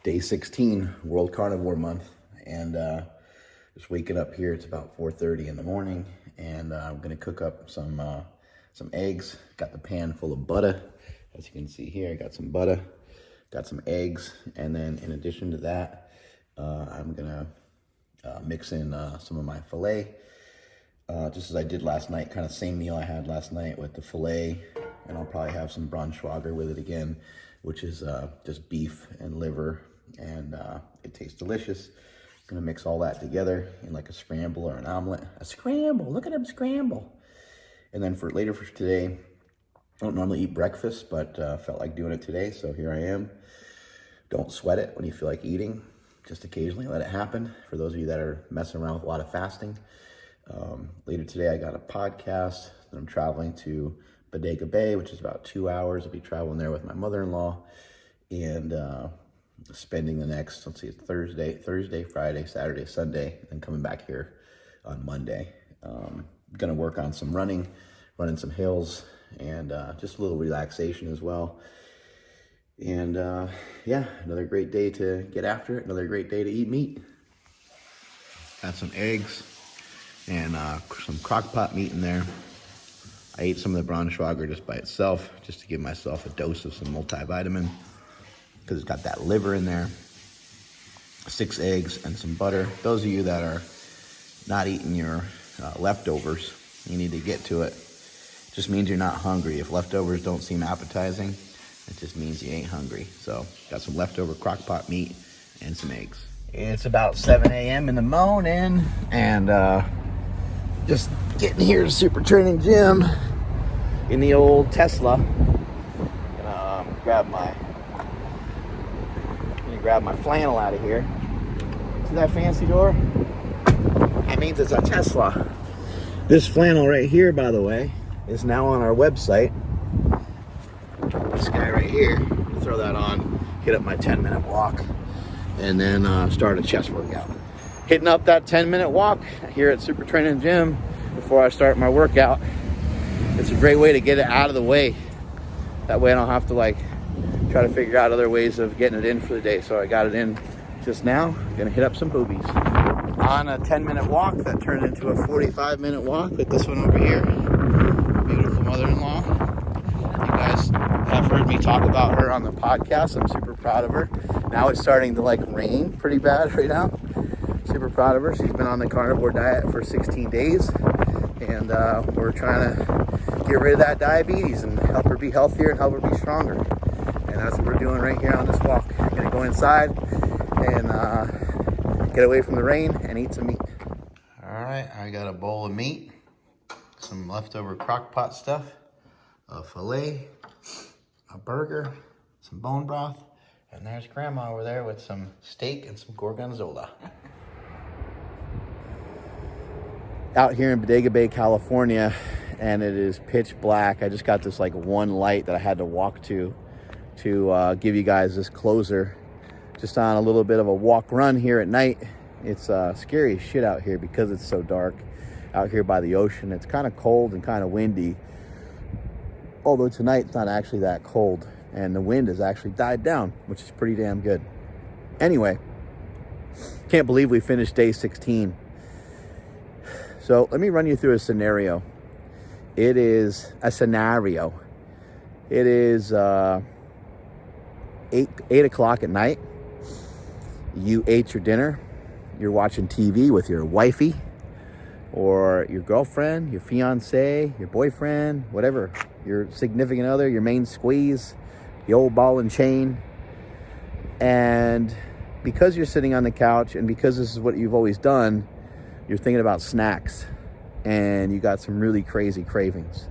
Day 16, World Carnivore Month, and just waking up here. It's about 4:30 in the morning, and I'm gonna cook up some eggs. Got the pan full of butter, as you can see here. I got some butter, got some eggs, and then in addition to that, I'm gonna mix in some of my filet, just as I did last night. Kind of same meal I had last night with the filet, and I'll probably have some Braunschweiger with it again, which is just beef and liver, and it tastes delicious. I'm gonna mix all that together in like a scramble or an omelet. A scramble, look at him scramble. And then for later for today, I don't normally eat breakfast, but felt like doing it today, so here I am. Don't sweat it when you feel like eating. Just occasionally let it happen. For those of you that are messing around with a lot of fasting. Later today, I got a podcast that I'm traveling to Bodega Bay, which is about 2 hours. I'll be traveling there with my mother-in-law, and spending the next, let's see, it's Thursday, Friday, Saturday, Sunday, and coming back here on Monday. Gonna work on some running some hills, and just a little relaxation as well. And yeah, another great day to get after it, another great day to eat meat. Got some eggs and some crock pot meat in there. I ate some of the Braunschweiger just by itself, just to give myself a dose of some multivitamin, because it's got that liver in there. 6 eggs and some butter. Those of you that are not eating your leftovers, you need to get to it. Just means you're not hungry. If leftovers don't seem appetizing, it just means you ain't hungry. So got some leftover crock pot meat and some eggs. It's about 7 a.m. in the morning, and just getting here to Super Training Gym in the old Tesla. Gonna grab my flannel out of here. See that fancy door? That means it's a Tesla. This flannel right here, by the way, is now on our website. This guy right here, throw that on, hit up my 10-minute walk, and then start a chest workout. Hitting up that 10-minute walk here at Super Training Gym before I start my workout. It's a great way to get it out of the way. That way I don't have to like try to figure out other ways of getting it in for the day. So I got it in just now. Gonna hit up some boobies. On a 10-minute walk that turned into a 45-minute walk with this one over here. Beautiful mother-in-law. You guys have heard me talk about her on the podcast. I'm super proud of her. Now it's starting to like rain pretty bad right now. Super proud of her. She's been on the carnivore diet for 16 days, and we're trying to get rid of that diabetes and help her be healthier and help her be stronger. And that's what we're doing right here on this walk. Gonna go inside and get away from the rain and eat some meat. All right, I got a bowl of meat, some leftover crock pot stuff, a filet, a burger, some bone broth, and there's Grandma over there with some steak and some gorgonzola. Out here in Bodega Bay, California, and it is pitch black. I just got this like one light that I had to walk to give you guys this closer. Just on a little bit of a walk run here at night. It's scary as shit out here because it's so dark out here by the ocean. It's kind of cold and kind of windy. Although tonight it's not actually that cold, and the wind has actually died down, which is pretty damn good. Anyway, can't believe we finished day 16. So let me run you through a scenario. It is a scenario. It is 8 o'clock at night. You ate your dinner. You're watching TV with your wifey or your girlfriend, your fiance, your boyfriend, whatever, your significant other, your main squeeze, the old ball and chain. And because you're sitting on the couch and because this is what you've always done, you're thinking about snacks and you got some really crazy cravings.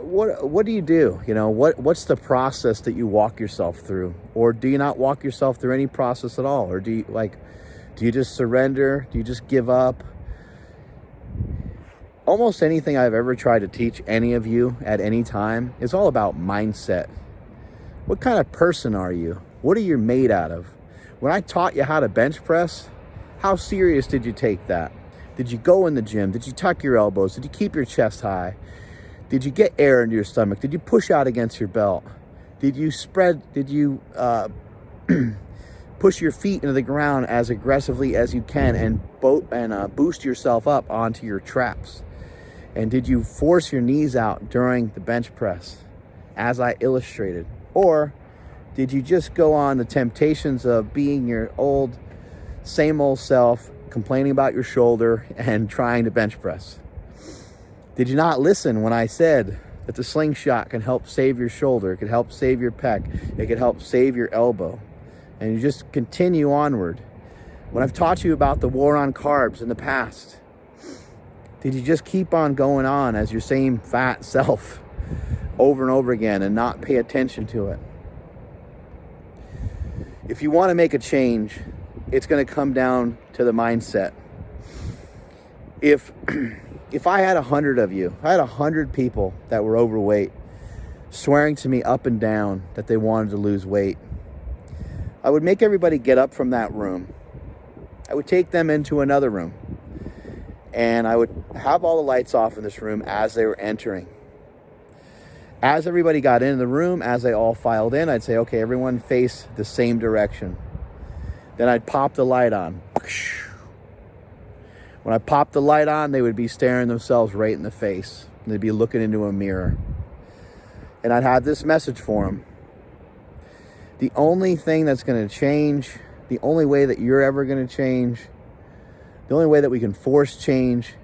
What do you do? You know, what's the process that you walk yourself through? Or do you not walk yourself through any process at all? Or do you just surrender? Do you just give up? Almost anything I've ever tried to teach any of you at any time is all about mindset. What kind of person are you? What are you made out of? When I taught you how to bench press, how serious did you take that? Did you go in the gym? Did you tuck your elbows? Did you keep your chest high? Did you get air into your stomach? Did you push out against your belt? Did you push your feet into the ground as aggressively as you can and boost yourself up onto your traps? And did you force your knees out during the bench press, as I illustrated? Or did you just go on the temptations of being your same old self, complaining about your shoulder and trying to bench press? Did you not listen when I said that the slingshot can help save your shoulder, it can help save your pec, it can help save your elbow, and you just continue onward? When I've taught you about the war on carbs in the past, did you just keep on going on as your same fat self over and over again and not pay attention to it? If you want to make a change, it's going to come down to the mindset. If I had 100 of you, I had 100 people that were overweight swearing to me up and down that they wanted to lose weight, I would make everybody get up from that room. I would take them into another room, and I would have all the lights off in this room as they were entering. As everybody got in the room, as they all filed in, I'd say, okay, everyone face the same direction. Then I'd pop the light on. When I popped the light on, they would be staring themselves right in the face. They'd be looking into a mirror. And I'd have this message for them. The only thing that's going to change, the only way that you're ever going to change, the only way that we can force change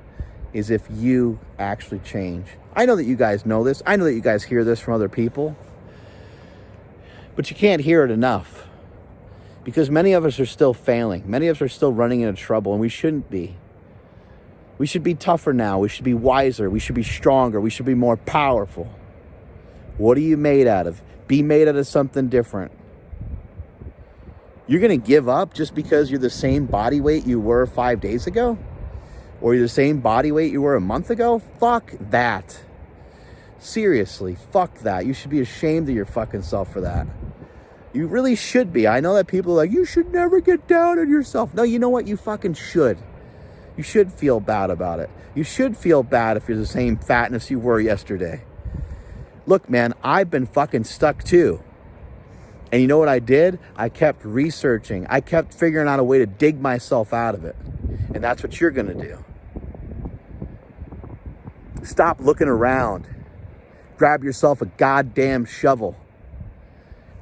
is if you actually change. I know that you guys know this. I know that you guys hear this from other people. But you can't hear it enough. Because many of us are still failing. Many of us are still running into trouble, and we shouldn't be. We should be tougher now. We should be wiser. We should be stronger. We should be more powerful. What are you made out of? Be made out of something different. You're going to give up just because you're the same body weight you were 5 days ago? Or you're the same body weight you were a month ago? Fuck that. Seriously, fuck that. You should be ashamed of your fucking self for that. You really should be. I know that people are like, you should never get down on yourself. No, you know what? You fucking should. You should feel bad about it. You should feel bad if you're the same fatness you were yesterday. Look, man, I've been fucking stuck too. And you know what I did? I kept researching. I kept figuring out a way to dig myself out of it. And that's what you're going to do. Stop looking around. Grab yourself a goddamn shovel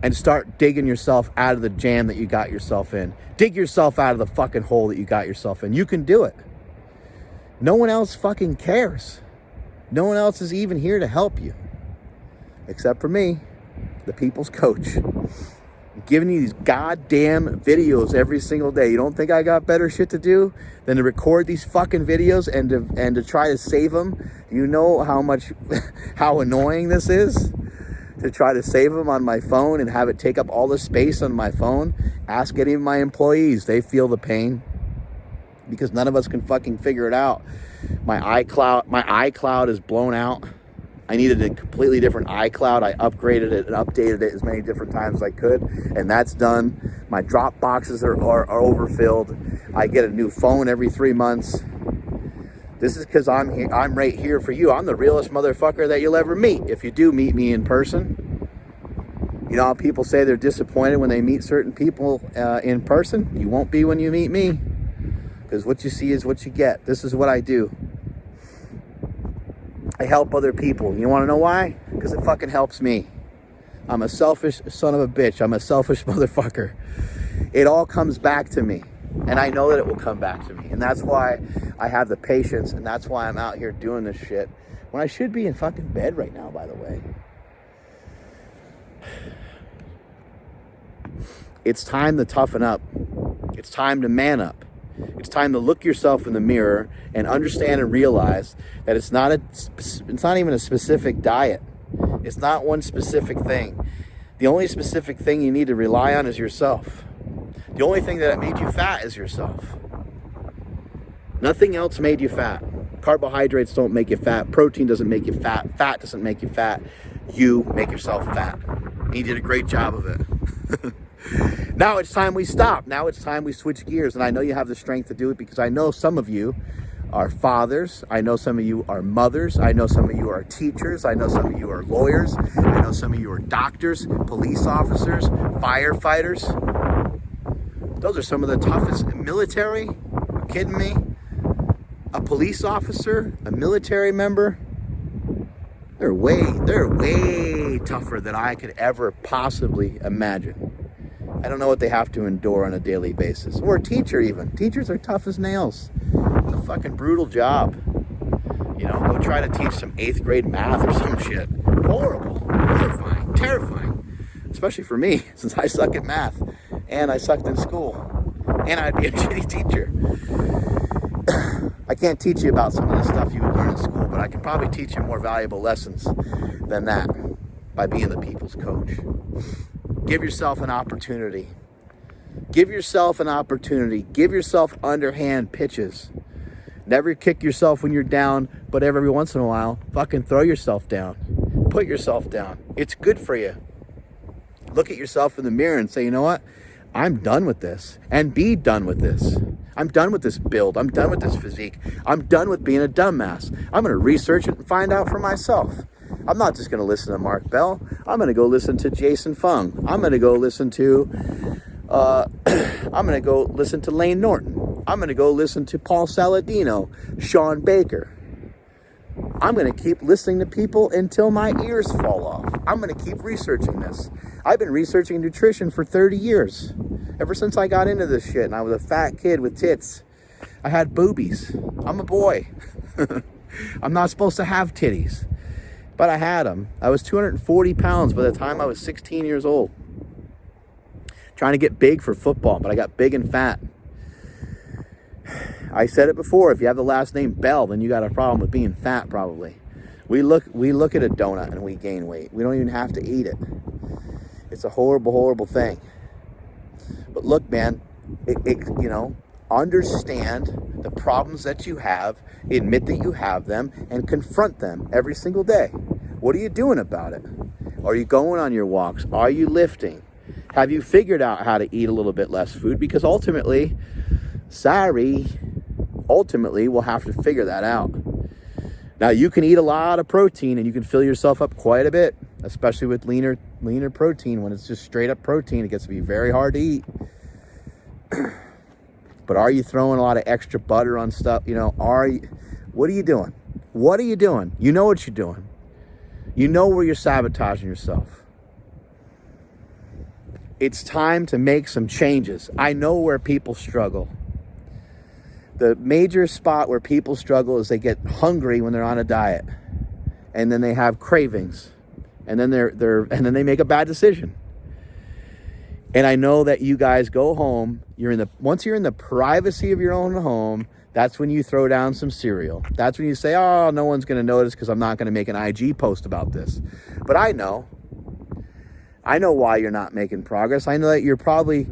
and start digging yourself out of the jam that you got yourself in. Dig yourself out of the fucking hole that you got yourself in. You can do it. No one else fucking cares. No one else is even here to help you. Except for me, the people's coach. I'm giving you these goddamn videos every single day. You don't think I got better shit to do than to record these fucking videos and to try to save them? You know how annoying this is? To try to save them on my phone and have it take up all the space on my phone? Ask any of my employees. They feel the pain. Because none of us can fucking figure it out. My iCloud is blown out. I needed a completely different iCloud. I upgraded it and updated it as many different times as I could, and that's done. My drop boxes are overfilled. I get a new phone every 3 months. This is because I'm right here for you. I'm the realest motherfucker that you'll ever meet if you do meet me in person. You know how people say they're disappointed when they meet certain people in person? You won't be when you meet me, because what you see is what you get. This is what I do. I help other people. You want to know why? Because it fucking helps me. I'm a selfish son of a bitch. I'm a selfish motherfucker. It all comes back to me. And I know that it will come back to me. And that's why I have the patience. And that's why I'm out here doing this shit. When I should be in fucking bed right now, by the way. It's time to toughen up. It's time to man up. It's time to look yourself in the mirror and understand and realize that it's not even a specific diet. It's not one specific thing. The only specific thing you need to rely on is yourself. The only thing that made you fat is yourself. Nothing else made you fat. Carbohydrates don't make you fat. Protein doesn't make you fat. Fat doesn't make you fat. You make yourself fat. And you did a great job of it. Now it's time we stop. Now it's time we switch gears. And I know you have the strength to do it because I know some of you are fathers. I know some of you are mothers. I know some of you are teachers. I know some of you are lawyers. I know some of you are doctors, police officers, firefighters. Those are some of the toughest. Military? Are you kidding me? A police officer, a military member, they're way tougher than I could ever possibly imagine. I don't know what they have to endure on a daily basis. Or a teacher even. Teachers are tough as nails. It's a fucking brutal job. You know, go try to teach some 8th grade math or some shit. Horrible, horrifying, terrifying. Especially for me, since I suck at math. And I sucked in school. And I'd be a shitty teacher. I can't teach you about some of the stuff you would learn in school, but I can probably teach you more valuable lessons than that by being the people's coach. Give yourself an opportunity. Give yourself an opportunity. Give yourself underhand pitches. Never kick yourself when you're down, but every once in a while, fucking throw yourself down. Put yourself down. It's good for you. Look at yourself in the mirror and say, you know what? I'm done with this. And be done with this. I'm done with this build. I'm done with this physique. I'm done with being a dumbass. I'm going to research it and find out for myself. I'm not just going to listen to Mark Bell. I'm going to go listen to Jason Fung. I'm going to go listen to Lane Norton. I'm going to go listen to Paul Saladino, Sean Baker. I'm going to keep listening to people until my ears fall off. I'm going to keep researching this. I've been researching nutrition for 30 years. Ever since I got into this shit and I was a fat kid with tits. I had boobies. I'm a boy. I'm not supposed to have titties. But I had them. I was 240 pounds by the time I was 16 years old. Trying to get big for football, but I got big and fat. I said it before, if you have the last name Bell, then you got a problem with being fat probably. We look at a donut and we gain weight. We don't even have to eat it. It's a horrible thing. But look, man, understand the problems that you have, admit that you have them, and confront them every single day. What are you doing about it? Are you going on your walks? Are you lifting? Have you figured out how to eat a little bit less food? Because ultimately, we'll have to figure that out. Now, you can eat a lot of protein and you can fill yourself up quite a bit, especially with leaner protein. When it's just straight up protein, it gets to be very hard to eat. But are you throwing a lot of extra butter on stuff? What are you doing? What are you doing? You know what you're doing. You know where you're sabotaging yourself. It's time to make some changes. I know where people struggle. The major spot where people struggle is they get hungry when they're on a diet. And then they have cravings. And then they make a bad decision. And I know that you guys go home, once you're in the privacy of your own home, that's when you throw down some cereal. That's when you say, oh, no one's going to notice because I'm not going to make an IG post about this. But I know why you're not making progress. I know that you're probably,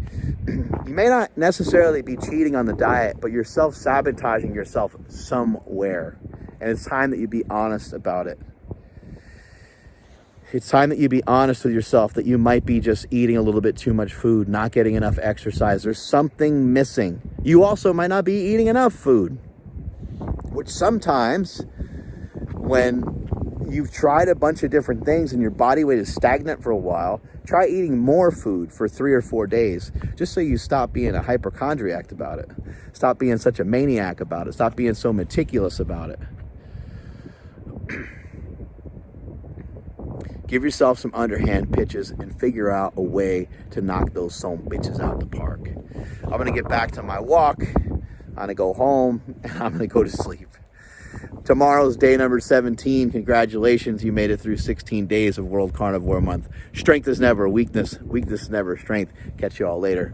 you may not necessarily be cheating on the diet, but you're self-sabotaging yourself somewhere. And it's time that you be honest about it. It's time that you be honest with yourself that you might be just eating a little bit too much food, not getting enough exercise. There's something missing. You also might not be eating enough food, which sometimes when you've tried a bunch of different things and your body weight is stagnant for a while, try eating more food for 3 or 4 days, just so you stop being a hypochondriac about it. Stop being such a maniac about it. Stop being so meticulous about it. Give yourself some underhand pitches and figure out a way to knock those son bitches out the park. I'm going to get back to my walk. I'm going to go home and I'm going to go to sleep. Tomorrow's day number 17. Congratulations. You made it through 16 days of World Carnivore Month. Strength is never weakness. Weakness is never strength. Catch you all later.